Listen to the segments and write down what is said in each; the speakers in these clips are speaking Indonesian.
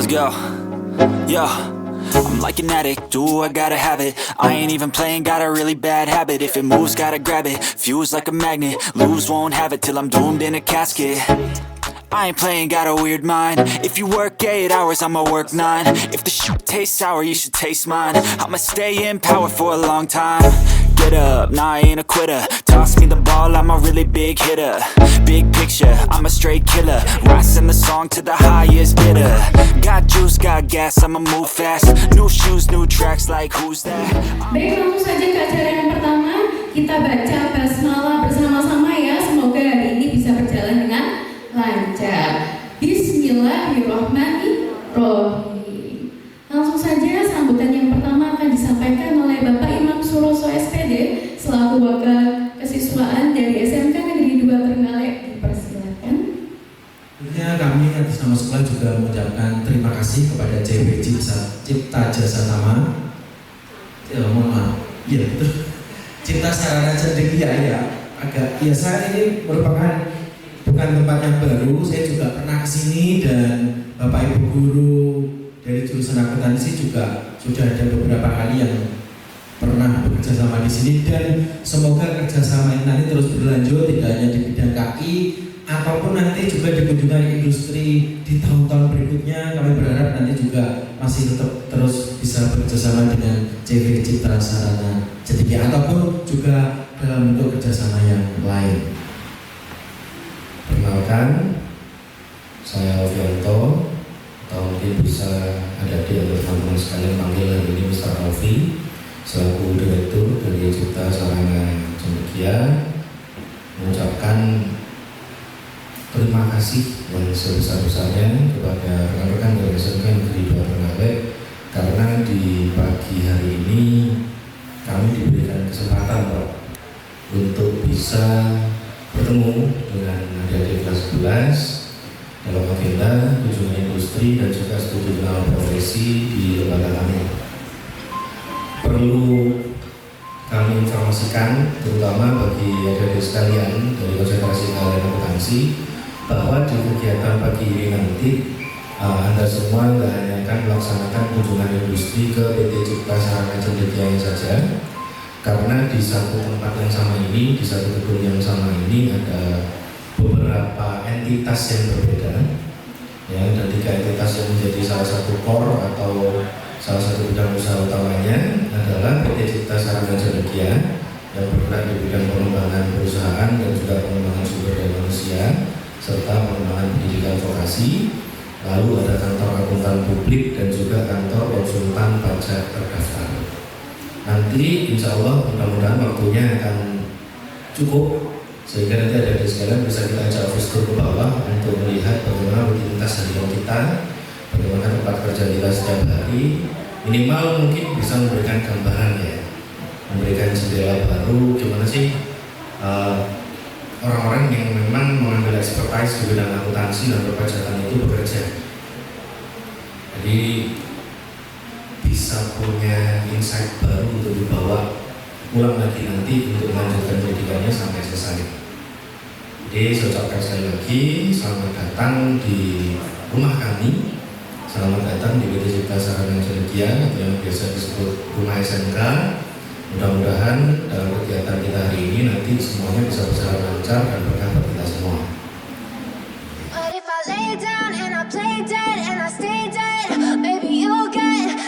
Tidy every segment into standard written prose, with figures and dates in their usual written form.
Let's go. Yo, I'm like an addict, do I gotta have it. I ain't even playing, got a really bad habit. If it moves, gotta grab it, fuse like a magnet. Lose, won't have it till I'm doomed in a casket. I ain't playing, got a weird mind. If you work 8 hours, I'ma work 9. If the shit tastes sour, you should taste mine. I'ma stay in power for a long time. Get up, nah, I ain't a quitter. Toss me the ball, I'm a really big hitter. Big picture, I'm a straight killer. Rising the song to the highest bidder. Got juice, got gas, I'ma move fast. New shoes, new tracks, like who's that? Baik, langsung saja ke acara yang pertama. Kita baca basmalah bersama-sama ya. Semoga hari ini bisa berjalan dengan lancar. Bismillahirrahmanirrahim. Langsung saja sambutan yang pertama akan disampaikan oleh Bapak Imam Suroso SPD selaku wakil kesiswaan dari SMK Negeri 2 Trenggalek. Dipersilakan. Tentunya kami atas nama sekolah juga mengucapkan terima kasih kepada CW Cipta Jasa Tama. Mohon maaf. Iya betul. Cipta Sarana Cendekia ya. Agak biasa ini merupakan bukan tempat yang baru. Saya juga pernah kesini dan Bapak Ibu guru dari jurusan akuntansi juga sudah ada beberapa kali yang pernah bekerja sama di sini, dan semoga kerjasama ini nanti terus berlanjut tidak hanya di bidang KI ataupun nanti juga di kunjungan industri di tahun-tahun berikutnya. Kami berharap nanti juga masih tetap terus bisa bekerjasama dengan CV Cipta Sarana Cendekia ataupun juga dalam bentuk kerjasama yang lain. Perkenalkan, saya Alfianto, atau mungkin bisa ada di teman-teman sekalian panggil hari ini Mr. Alfi, selaku Direktur dari Cipta Sarana Cendekia, mengucapkan terima kasih yang sebesar-besarnya kepada rekan-rekan dari SMK Negeri 2 Trenggalek, karena di pagi hari ini kami diberikan kesempatan Pak untuk bisa bertemu dengan adik-adik kelas 11 dalam agenda kunjungan industri dan juga studi kenal profesi di lembaga kami. Perlu kami informasikan, terutama bagi adik-adik sekalian dari konsentrasi kalian akuntansi, bahwa di kegiatan pagi ini nanti Anda semua tidak hanya akan melaksanakan kunjungan industri ke PT Cipta Sarana Cendekia saja, karena di satu tempat yang sama ini, di satu gedung yang sama ini ada beberapa entitas yang berbeda, ya, dan 3 entitas yang menjadi salah satu core atau salah satu bidang usaha utamanya adalah PT Cipta Sarana Cendekia yang bergerak di bidang pengembangan perusahaan dan juga pengembangan sumber daya manusia serta pengembangan pendidikan vokasi. Lalu ada kantor akuntan publik dan juga kantor konsultan pajak terdaftar. Nanti insya Allah mudah-mudahan waktunya akan cukup sehingga nanti ada sekalian bisa kita ajak office tour ke bawah untuk melihat bagaimana rutinitas harian kita, bagaimana tempat kerja kita setiap hari. Minimal mungkin bisa memberikan gambaran ya, memberikan jendela baru gimana sih orang-orang yang memang mengambil expertise di bidang akuntansi dan perpajakan itu bekerja. Jadi bisa punya insight baru untuk dibawa pulang lagi nanti untuk melanjutkan pendidikannya sampai selesai. Jadi saya ucapkan sekali lagi selamat datang di rumah kami, selamat datang di PT Cipta Sarana Cendekia atau yang biasa disebut rumah SMK. Mudah-mudahan dalam kegiatan kita hari ini nanti semuanya bisa berjalan lancar dan berkah bagi kita semua.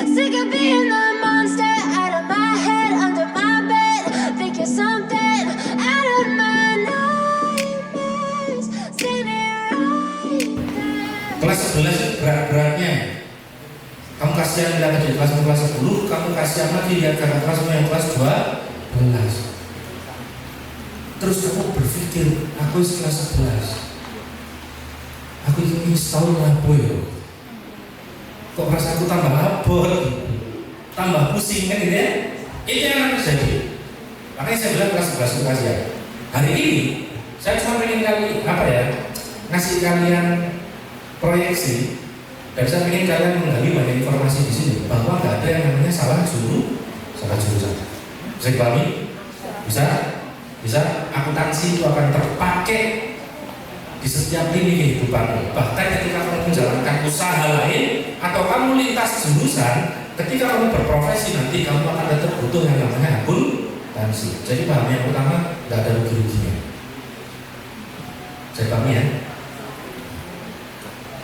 Sick of being the monster out of my head, under my bed. Think you're something out of my nightmares. Seen it right there. Kelas 11 berat-beratnya. Kamu kasihan lihat di kelas 10, kamu kasihan lagi lihat kakak kelas yang kelas 12. Terus kamu berpikir, aku kelas 11. Aku ini setahun ngapo ya. Kok rasa aku tambah abot, tambah pusing kan gitu ya? Itu yang akan terjadi. Makanya saya bilang kelas 11 itu kasihan. Hari ini saya cuma ingin ngasih kalian proyeksi, dan saya ingin kalian menggali banyak informasi di sini bahwa nggak ada yang namanya salah jurusan. Bisa dipahami? Bisa? Akuntansi itu akan terpakai di setiap lini kehidupanmu. Bahkan ketika kamu menjalankan usaha lain atau kamu lintas jurusan, ketika kamu berprofesi nanti kamu akan tetap butuh yang namanya akuntansi. Jadi paham yang pertama, nggak ada rugi-ruginya. Saya paham ya.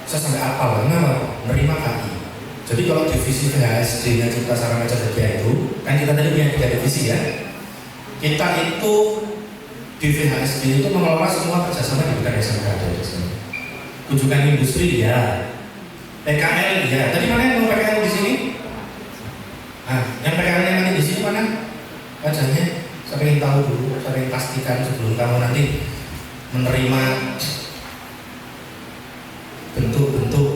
Saya sampai apal karena menerima KI. Jadi kalau divisi VHSD-nya Cipta Sarana Kerja itu, kan kita tadi punya 3 divisi ya. Kita itu di VHSD itu mengelola semua kerjasama di bidang SMK ada di sini. Kunjungan industri ya, PKL ya. Tadi mana yang mau PKL di sini? Yang PKL yang nanti di sini mana? Wajahnya saya ingin tahu dulu, saya ingin pastikan sebelum kamu nanti menerima bentuk-bentuk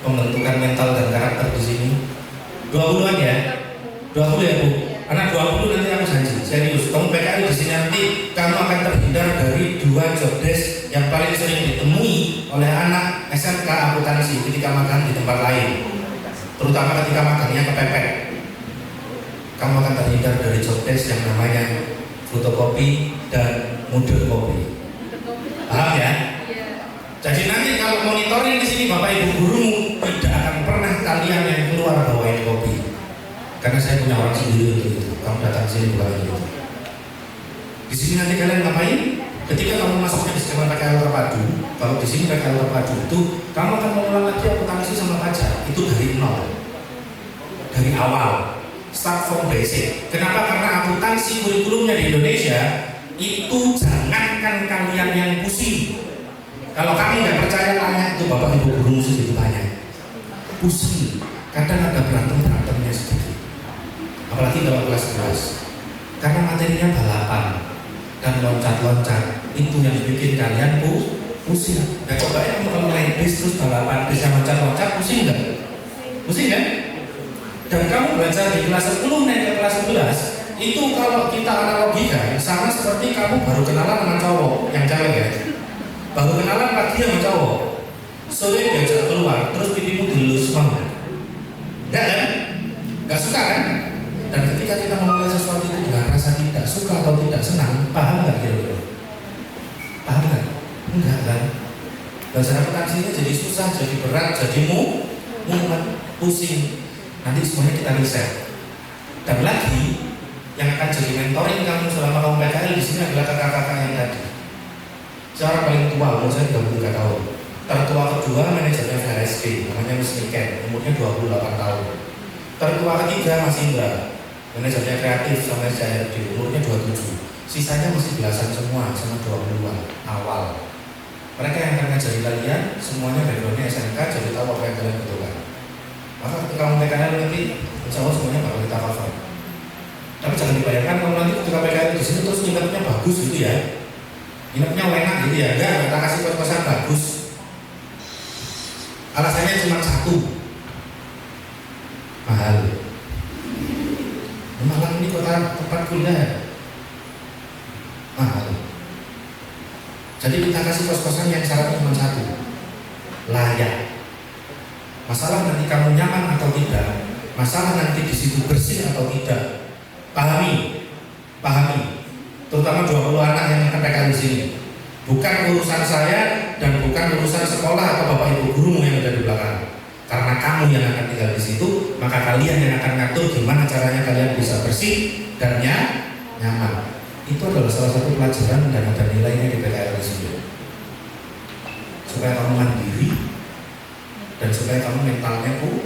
pembentukan mental dan karakter di sini. 20-an ya? 20 ya Bu? Anak 20 nanti aku janji, serius. Kamu PKL di sini nanti kamu akan terhindar dari 2 job desk yang paling sering ditemui oleh anak SMK akuntansi ketika makan di tempat lain, terutama ketika makannya kepepet. Kamu akan terhindar dari job desk yang namanya fotokopi dan model kopi. Paham ya? Jadi nanti kalau monitoring di sini Bapak Ibu gurumu tidak akan pernah kalian yang keluar bawain kopi. Karena saya punya orang sendiri gitu. Kamu datang sini bukan gitu. Di sini nanti kalian ngapain? Ketika kamu masuknya di sistem PKL terpadu, kalau di sini PKL terpadu itu kamu akan mengulang lagi akuntansi sama pajak itu dari nol, dari awal, start from basic. Kenapa? Karena akuntansi kurikulumnya di Indonesia itu jangankan kalian yang pusing. Kalau kamu nggak percaya tanya itu Bapak Ibu guru segitu banyak, pusing. Kadang ada berantemnya sedikit. Apalagi kalau kelas-kelas, karena materinya balapan dan loncat-loncat itu yang bikin kalian pusing. Nah coba ya kalau main bis terus balapan, bisa loncat-loncat, pusing nggak? Pusing kan? Dan kamu belajar di kelas 10 naik ke kelas 11 itu kalau kita analogikan sama seperti kamu baru kenalan sama cowok yang cewek ya, baru kenalan pagi sama cowok, sore diajak keluar terus pipimu dilus banget, enggak kan? Nggak suka kan? Dan ketika kita memulai sesuatu itu dengan rasa tidak suka atau tidak senang, paham nggak kira-kira? Paham nggak? Enggak kan? Belajar akuntansinya jadi susah, jadi berat, jadi mumet, pusing. Nanti semuanya kita riset. Dan lagi yang akan jadi mentoring kamu selama kamu PKL di sini adalah kakak-kakak yang tadi. Seorang paling tua, umur saya 33 tahun. Tertua kedua manajernya VHSD, namanya Mas Niken, umurnya 28 tahun. Tertua ketiga Mas Indra, manajernya kreatif sama CRD, umurnya 27. Sisanya masih belasan semua, sama 20-an awal. Mereka yang akan ngajari kalian, semuanya backgroundnya SMK, jadi tahu apa yang kalian butuhkan. Maka ketika kamu PKL nanti, insya Allah semuanya bakal kita cover. Tapi jangan dibayangkan kalau nanti ketika PKL di sini terus nginepnya bagus gitu ya, nginepnya enak gitu ya, enggak, kita kasih kos-kosan bagus. Alasannya cuma satu, mahal. Malang ini kota tempat kuliah mahal. Jadi kita kasih kos-kosan yang syaratnya cuma satu, layak. Masalah nanti kamu nyaman atau tidak, masalah nanti di situ bersih atau tidak. Pahami, terutama 20 anak yang akan PKL di sini. Bukan urusan saya dan bukan urusan sekolah atau bapak ibu gurumu yang ada di belakang. Karena kamu yang akan tinggal di situ, maka kalian yang akan ngatur gimana caranya kalian bisa bersih dan nyaman. Itu adalah salah satu pelajaran dan ada nilainya di PKL di sini. Supaya kamu mandiri dan supaya kamu mentalnya kuat.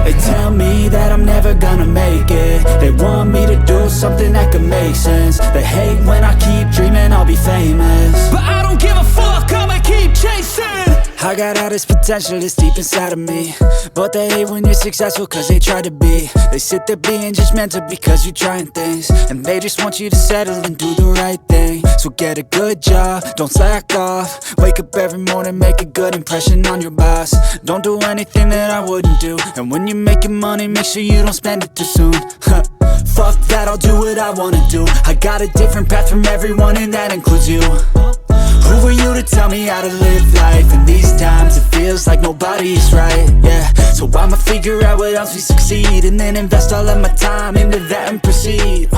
They tell me that I'm never gonna make it. They want me to do something that could make sense. They hate when I keep dreaming I'll be famous, but I don't give a fuck, I'ma keep chasing. I got all this potential that's deep inside of me, but they hate when you're successful cause they try to be. They sit there being judgmental because you're trying things, and they just want you to settle and do the right thing. So get a good job, don't slack off. Wake up every morning, make a good impression on your boss. Don't do anything that I wouldn't do, and when you're making money, make sure you don't spend it too soon. Fuck that, I'll do what I wanna do. I got a different path from everyone and that includes you. Who are you to tell me how to live life? In these times it feels like nobody's right, yeah. So I'ma figure out what else we succeed, and then invest all of my time into that and proceed.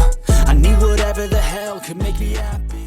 I need whatever the hell could make me happy.